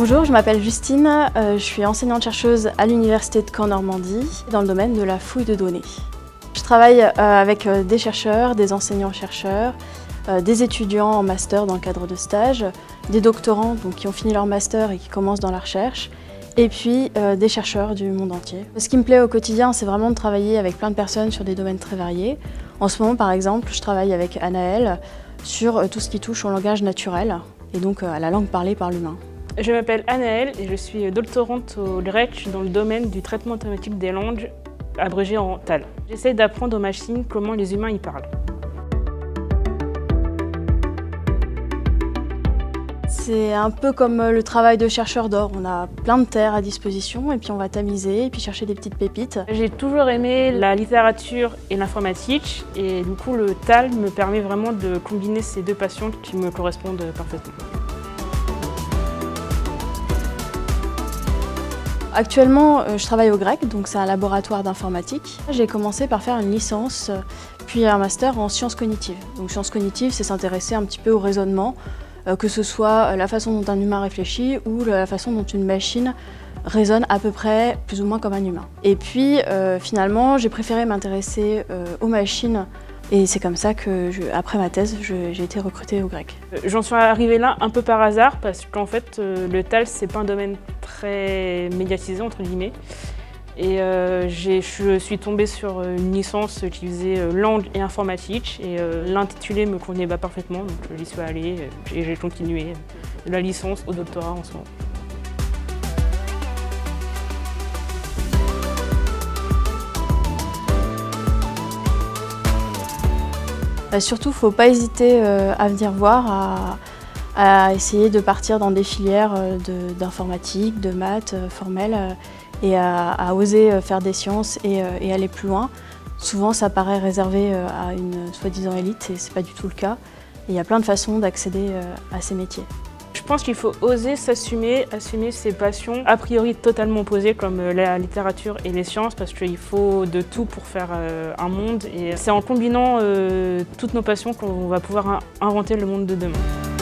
Bonjour, je m'appelle Justine, je suis enseignante-chercheuse à l'Université de Caen-Normandie dans le domaine de la fouille de données. Je travaille avec des chercheurs, des enseignants-chercheurs, des étudiants en master dans le cadre de stages, des doctorants donc, qui ont fini leur master et qui commencent dans la recherche, et puis des chercheurs du monde entier. Ce qui me plaît au quotidien, c'est vraiment de travailler avec plein de personnes sur des domaines très variés. En ce moment, par exemple, je travaille avec Anaëlle sur tout ce qui touche au langage naturel et donc à la langue parlée par l'humain. Je m'appelle Anaëlle et je suis doctorante au GREC dans le domaine du traitement automatique des langues, abrégé en TAL. J'essaie d'apprendre aux machines comment les humains y parlent. C'est un peu comme le travail de chercheur d'or. On a plein de terre à disposition et puis on va tamiser et puis chercher des petites pépites. J'ai toujours aimé la littérature et l'informatique et du coup le TAL me permet vraiment de combiner ces deux passions qui me correspondent parfaitement. Actuellement, je travaille au GREC, donc c'est un laboratoire d'informatique. J'ai commencé par faire une licence, puis un master en sciences cognitives. Donc sciences cognitives, c'est s'intéresser un petit peu au raisonnement, que ce soit la façon dont un humain réfléchit ou la façon dont une machine raisonne à peu près plus ou moins comme un humain. Et puis finalement, j'ai préféré m'intéresser aux machines. Et c'est comme ça que, après ma thèse, j'ai été recrutée au GREC. J'en suis arrivée là un peu par hasard parce qu'en fait, le TAL, c'est pas un domaine très médiatisé, entre guillemets. Et je suis tombée sur une licence qui faisait langue et informatique. Et l'intitulé me convenait parfaitement, donc j'y suis allée et j'ai continué de la licence au doctorat en ce moment. Surtout, il ne faut pas hésiter à venir voir, à essayer de partir dans des filières d'informatique, de maths formelles et à oser faire des sciences et aller plus loin. Souvent, ça paraît réservé à une soi-disant élite et ce n'est pas du tout le cas. Et il y a plein de façons d'accéder à ces métiers. Je pense qu'il faut oser s'assumer, assumer ses passions a priori totalement opposées comme la littérature et les sciences parce qu'il faut de tout pour faire un monde et c'est en combinant toutes nos passions qu'on va pouvoir inventer le monde de demain.